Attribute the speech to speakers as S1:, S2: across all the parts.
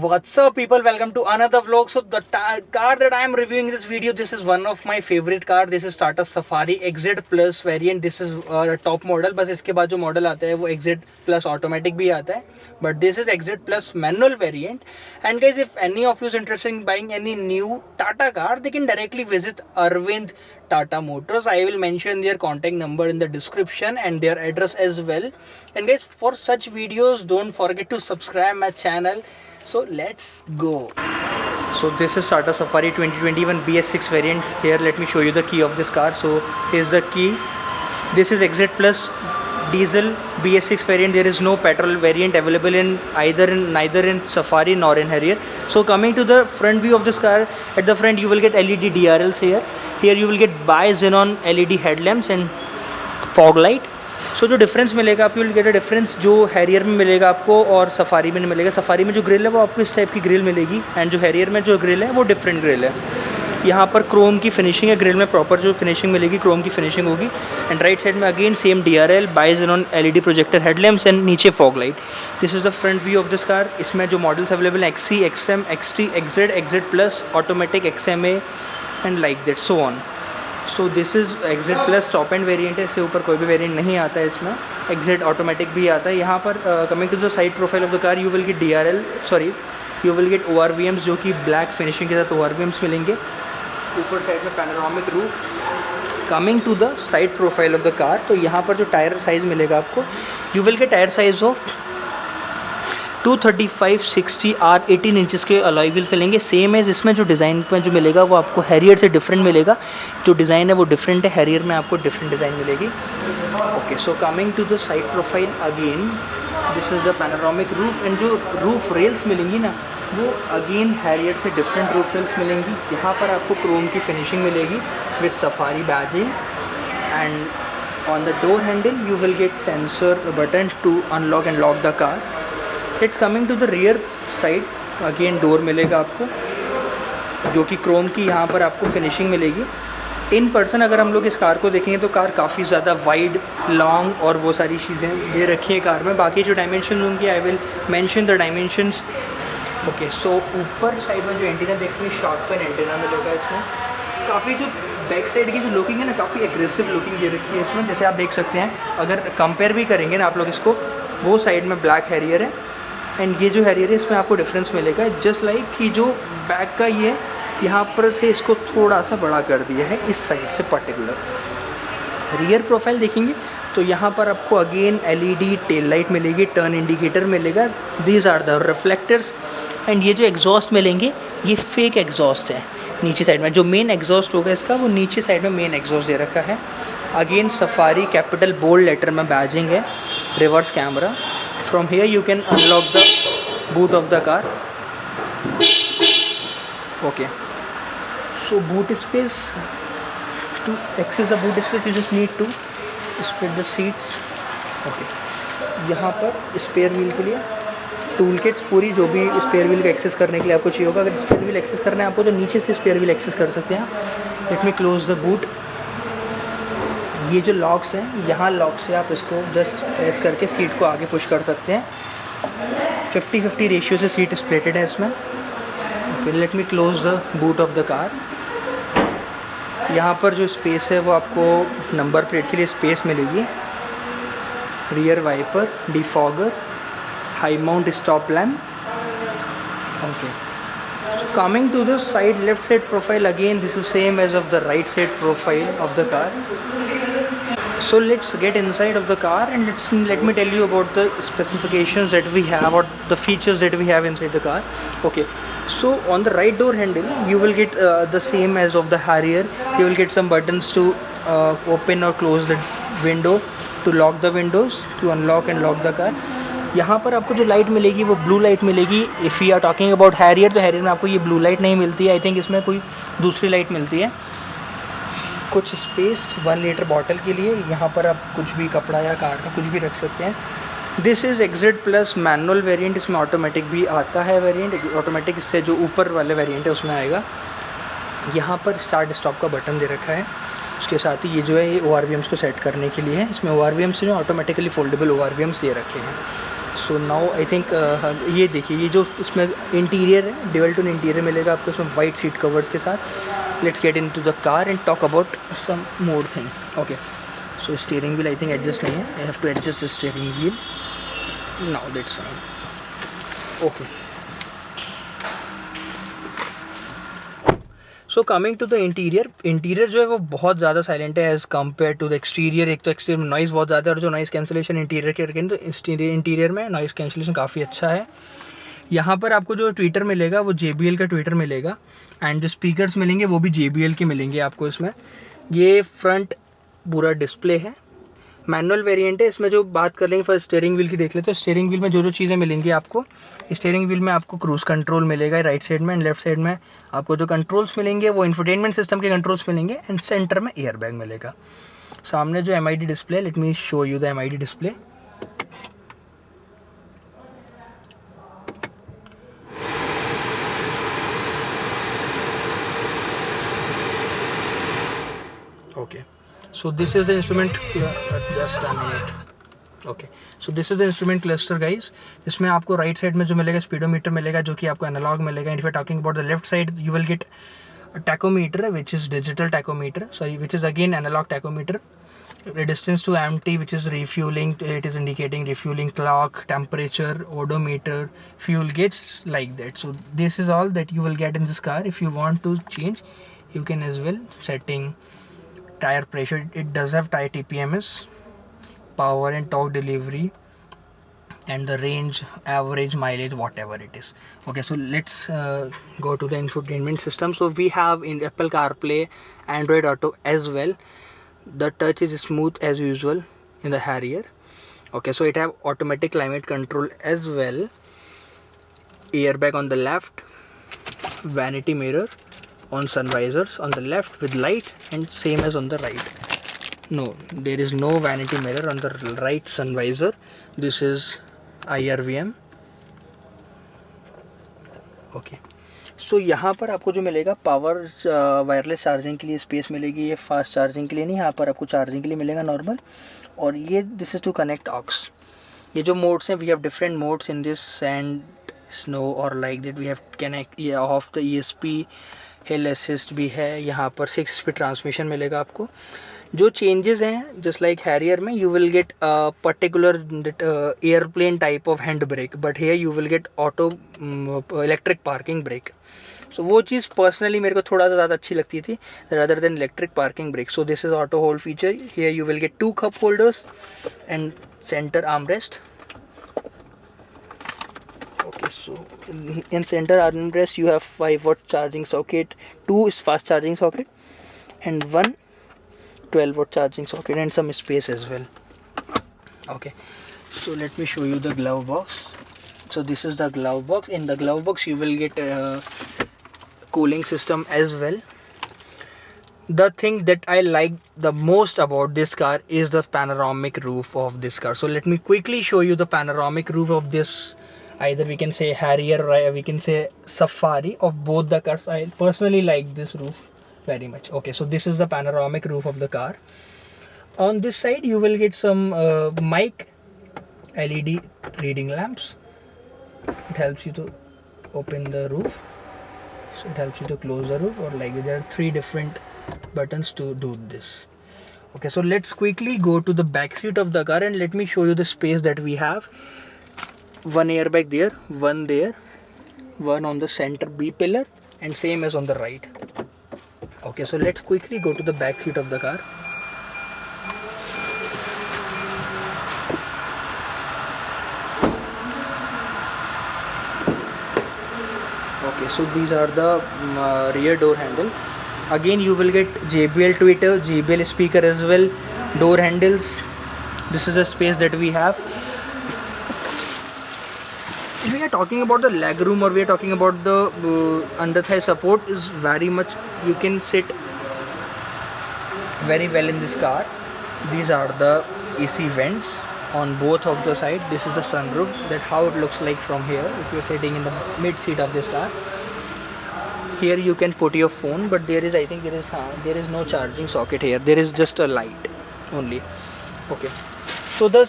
S1: what's up people, welcome to another vlog. So the car that I am reviewing in this video, this is one of my favorite car. This is Tata Safari XZ Plus variant. This is top model. बस इसके बाद जो model आता है वो XZ Plus automatic भी आता है, but this is XZ Plus manual variant. And guys, if any of you is interested in buying any new Tata car, they can directly visit Arvind Tata Motors. I will mention their contact number in the description and their address as well. And guys, for such videos, don't forget to subscribe my channel. So let's go. So this is Tata Safari 2021 BS6 variant. Here let me show you the key of this car. So here's the key. This is XZ Plus diesel BS6 variant. There is no petrol variant available in neither in Safari nor in Harrier. So coming to the front view of this car, at the front you will get LED DRLs here. Here you will get bi-xenon LED headlamps and fog light. So जो difference मिलेगा आपको, will get a difference जो Harrier में मिलेगा आपको और safari में नहीं मिलेगा. सफारी में जो ग्रिल है वो आपको इस टाइप की ग्रिल मिलेगी, एंड जो हैरियर में जो ग्रिल है वो डिफरेंट ग्रिल है. यहाँ पर क्रोम की फिनिशिंग है, ग्रिल में प्रॉपर जो फिनिशिंग मिलेगी क्रोम की फिनिशिंग होगी. एंड राइट साइड में again same DRL bi-xenon LED projector headlamps and नीचे fog light. This is the front view of this car. इसमें जो मॉडल्स अवेलेबल हैं XC, XM, XT, XZ, XZ Plus, automatic, XMA and like that so on. So this is XZ Plus top end variant है. इससे ऊपर कोई भी variant नहीं आता है इसमें. XZ ऑटोमेटिक भी आता है. यहाँ पर coming to the side profile of the car, you will get you will get ORVMs जो कि ब्लैक फिनिशिंग के साथ ORVMs मिलेंगे. ऊपर साइड में panoramic roof. Coming to the side profile of the car, तो यहाँ पर जो टायर साइज़ मिलेगा आपको, you will get tyre size of 235/60 R18 inches के अलॉय व्हील मिलेंगे. सेम है. इसमें जो डिज़ाइन में जो मिलेगा वो आपको हैरियर से डिफरेंट मिलेगा. जो डिज़ाइन है वो डिफरेंट है. हैरियर में आपको डिफरेंट डिज़ाइन मिलेगी. Okay, so coming to the side profile again, this is the panoramic roof. And जो रूफ रेल्स मिलेंगी ना, वो अगेन हैरियर से डिफरेंट रूफ रेल्स मिलेंगी. यहाँ पर आपको क्रोम की फिनिशिंग मिलेगी with Safari badging. And on the door handle you will get sensor button to unlock and lock the car. It's coming to the rear side, again door मिलेगा आपको जो कि क्रोम की यहाँ पर आपको फिनिशिंग मिलेगी. इन पर्सन अगर हम लोग इस कार को देखेंगे तो कार काफ़ी ज़्यादा वाइड, लॉन्ग और वो सारी चीज़ें दे रखी हैं कार में. बाकी जो डायमेंशन होंगी I will mention the dimensions. Okay, so ऊपर साइड में जो एंटीना देखते हैं, शॉर्ट फैन एंटीना मिलेगा इसमें. काफ़ी जो बैक साइड की जो लुकिंग है ना, काफ़ी एग्रेसिव लुकिंग दे रखी है इसमें. जैसे आप देख सकते हैं, अगर कंपेयर भी करेंगे ना आप लोग इसको, वो साइड में ब्लैक हैरियर है एंड ये जो हैरियर है इसमें आपको डिफरेंस मिलेगा. जस्ट लाइक कि जो बैक का ये यहाँ पर से इसको थोड़ा सा बड़ा कर दिया है इस साइड से पर्टिकुलर. रियर प्रोफाइल देखेंगे तो यहाँ पर आपको अगेन LED टेल लाइट मिलेगी, टर्न इंडिकेटर मिलेगा. These are the reflectors. And ये जो एग्जॉस्ट मिलेंगे ये फेक एग्जॉस्ट है. नीचे साइड में जो मेन एग्जॉस्ट होगा इसका, वो नीचे साइड में मेन एग्जॉस्ट दे रखा है. Again Safari capital bold letter में बैजिंग है. Reverse camera. From here you can unlock the boot of the car. Okay, so boot space, to access the boot space you just need to split the seats. Okay, यहाँ पर spare wheel के लिए tool kits पूरी, जो भी spare wheel का access करने के लिए आपको चाहिए होगा. अगर स्पेयर व्हील एक्सेस करना है आपको तो नीचे से स्पेयर व्हील एक्सेस कर सकते हैं. Let me close the boot. ये जो लॉक्स हैं, यहाँ लॉक से आप इसको जस्ट प्रेस करके सीट को आगे पुश कर सकते हैं. 50-50 रेशियो से सीट स्प्लिटेड है इसमें. Okay, let me close the boot of the car. यहाँ पर जो स्पेस है वो आपको नंबर प्लेट के लिए स्पेस मिलेगी. Rear wiper, defogger, high mount stop lamp. Okay, coming to the side left side profile, again this is same as of the right side profile of the car. So let's get inside of the car and let me tell you about the specifications that we have or the features that we have inside the car. Okay, so on the right door handle you will get the same as of the Harrier. You will get some buttons to open or close the window, to lock the windows, to unlock and lock the car. यहाँ पर आपको जो light मिलेगी वो blue light मिलेगी. If you are talking about Harrier, तो Harrier में आपको ये ब्लू लाइट नहीं मिलती है. आई थिंक इसमें कोई दूसरी लाइट मिलती है. कुछ स्पेस 1 लीटर बॉटल के लिए. यहाँ पर आप कुछ भी कपड़ा या कार का कुछ भी रख सकते हैं. This is XZ Plus manual variant. इसमें ऑटोमेटिक भी आता है वेरिएंट. ऑटोमेटिक इससे जो ऊपर वाले वेरिएंट है उसमें आएगा. यहाँ पर स्टार्ट स्टॉप का बटन दे रखा है. उसके साथ ही ये जो है ये ORVMs को सेट करने के लिए है. इसमें ORVMs जो ऑटोमेटिकली फोल्डेबल ORVMs दे रखे हैं. सो नाउ आई थिंक ये देखिए, ये जो इसमें इंटीरियर है, ड्यूल टोन इंटीरियर मिलेगा आपको इसमें वाइट सीट कवर्स के साथ। Let's get into the car and talk about some more thing. Okay, so steering wheel I think adjust नहीं है, I have to adjust the steering wheel now, that's fine. Okay, so coming to the interior जो है वो बहुत ज़्यादा silent है as compare to the exterior. एक तो एक्सटीरियर में नॉइज़ बहुत ज़्यादा है और जो नॉइज़ कैंसिलेशन इंटीरियर के रखें तो इंटीरियर में नॉइज़ कैंसिलेशन काफ़ी अच्छा है। यहाँ पर आपको जो ट्विटर मिलेगा वो JBL का ट्विटर मिलेगा एंड जो स्पीकर्स मिलेंगे वो भी JBL के मिलेंगे आपको इसमें। ये फ्रंट पूरा डिस्प्ले है, मैनुअल वेरिएंट है। इसमें जो बात कर लेंगे फर्स्ट स्टीयरिंग व्हील की देख लेते हैं। स्टीयरिंग व्हील में जो चीज़ें मिलेंगी आपको, स्टीयरिंग व्हील में आपको क्रूज कंट्रोल मिलेगा राइट साइड में, एंड लेफ्ट साइड में आपको जो कंट्रोल्स मिलेंगे वो इंफोटेनमेंट सिस्टम के कंट्रोल्स मिलेंगे, एंड सेंटर में एयर बैग मिलेगा। सामने जो MID display, let me show you the MID display. Okay, so this is the instrument just a minute. Okay, so this is the instrument cluster guys. इसमें आपको right side में जो मिलेगा speedometer मिलेगा जो कि आपको एनालॉग मिलेगा। And if you are talking about the left side you will get tachometer which is digital tachometer, sorry which is again analogue tachometer. Distance to empty which is refueling, it is indicating refueling clock, temperature, odometer, fuel gauge, like that. So this is all that you will get in this car. If you want to change you can as well. Setting, tire pressure, it does have tire TPMS, power and torque delivery, and the range, average mileage, whatever it is. Okay, so let's go to the infotainment system. So we have in Apple CarPlay, Android Auto as well. The touch is smooth as usual in the Harrier. Okay, so it have automatic climate control as well, airbag on the left, vanity mirror on sun visors on the left with light, and same as on the right. No, there is no vanity mirror on the right sun visor. This is IRVM. Okay, सो यहाँ पर आपको जो मिलेगा power wireless charging के लिए space मिलेगी। ये fast charging के लिए नहीं, यहाँ पर आपको चार्जिंग के लिए मिलेगा नॉर्मल। और ये this is to connect aux. ये जो मोड्स हैं, we have different modes in this, sand, snow और like that. We have connect of the ESP, hill assist भी है। यहाँ पर 6 स्पीड ट्रांसमिशन मिलेगा आपको। जो चेंजेस हैं जस्ट लाइक हैरियर में you will get particular airplane type of hand brake, but here you will get auto electric parking brake. So वो चीज़ पर्सनली मेरे को थोड़ा सा ज़्यादा अच्छी लगती थी rather than electric parking brake. So this is auto hold feature. Here you will gate 2 cup holders and centre armrest. Okay, so in center armrest you have 5-watt charging socket, 2 is fast charging socket, and 1 12-watt charging socket, and some space as well. Okay, so let me show you the glove box. So this is the glove box. In the glove box you will get a cooling system as well. The thing that I like the most about this car is the panoramic roof of this car. So let me quickly show you the panoramic roof of this, either we can say Harrier or we can say Safari, of both the cars. I personally like this roof very much. Okay, so this is the panoramic roof of the car. On this side you will get some mic, LED reading lamps. It helps you to open the roof, so it helps you to close the roof, or like there are 3 different buttons to do this. Okay, so let's quickly go to the back seat of the car and let me show you the space that we have. 1 airbag there, 1 there, 1 on the center B pillar, and same as on the right. Okay, so let's quickly go to the back seat of the car. Okay, so these are the rear door handle. Again you will get JBL tweeter, JBL speaker as well, door handles. This is the space that we have. If we are talking about the leg room, or we are talking about the under thigh support, is very much, you can sit very well in this car. These are the AC vents on both of the side. This is the sunroof, that how it looks like from here if you are sitting in the mid seat of this car. Here you can put your phone, but there is, I think there is no charging socket here. There is just a light only. Okay, So the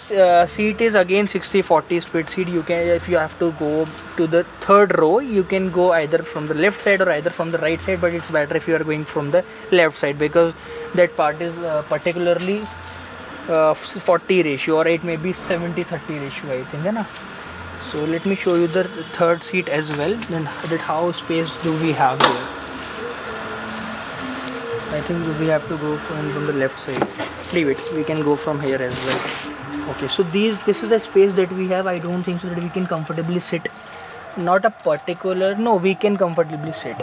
S1: seat is again 60-40 split seat. You can, if you have to go to the third row, you can go either from the left side or either from the right side, but it's better if you are going from the left side because that part is particularly 40 ratio, or it may be 70-30 ratio, I think, है ना? So let me show you the third seat as well. Then how space do we have here? I think we have to go from the left side. Leave it. We can go from here as well. Okay. So this is the space that we have. I don't think so that we can comfortably sit. Not a particular. No, we can comfortably sit.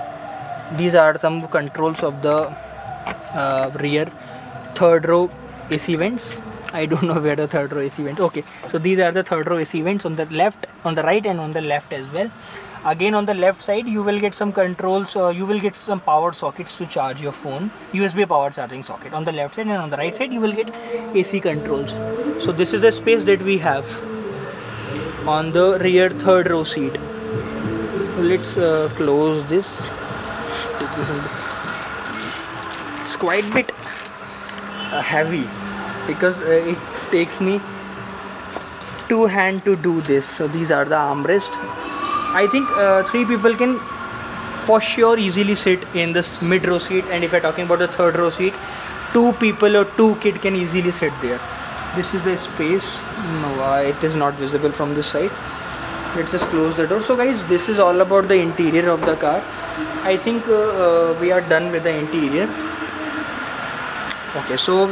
S1: These are some controls of the rear third row AC vents. I don't know where the third row AC vents. Okay. So these are the third row AC vents on the left, on the right, and on the left as well. Again, on the left side you will get some controls, you will get some power sockets to charge your phone, USB power charging socket on the left side, and on the right side you will get AC controls. So this is the space that we have on the rear third row seat. Let's close this. It's quite a bit heavy because it takes me two hands to do this. So these are the armrests. I think 3 people can for sure easily sit in this mid row seat, and if you're talking about the third row seat, 2 people or 2 kids can easily sit there. This is the space. No, it is not visible from this side. Let's just close the door. So guys, this is all about the interior of the car. I think we are done with the interior. Okay, so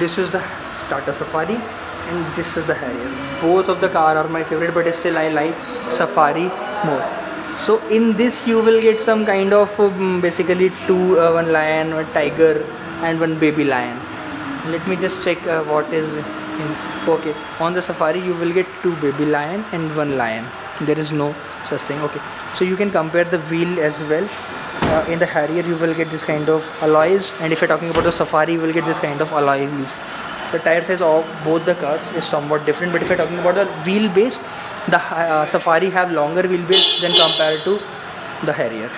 S1: this is the Tata Safari and this is the Harrier. Both of the car are my favorite, but still I like Safari more. So in this you will get some kind of basically one lion, one tiger and one baby lion. Let me just check what is in. Okay, on the Safari you will get 2 baby lion and 1 lion. There is no such thing. Okay, so you can compare the wheel as well. In the Harrier you will get this kind of alloys, and if you're talking about the Safari you will get this kind of alloy wheels. The tire size of both the cars is somewhat different, but if you're talking about the wheelbase, the Safari have longer wheelbase than compared to the Harrier.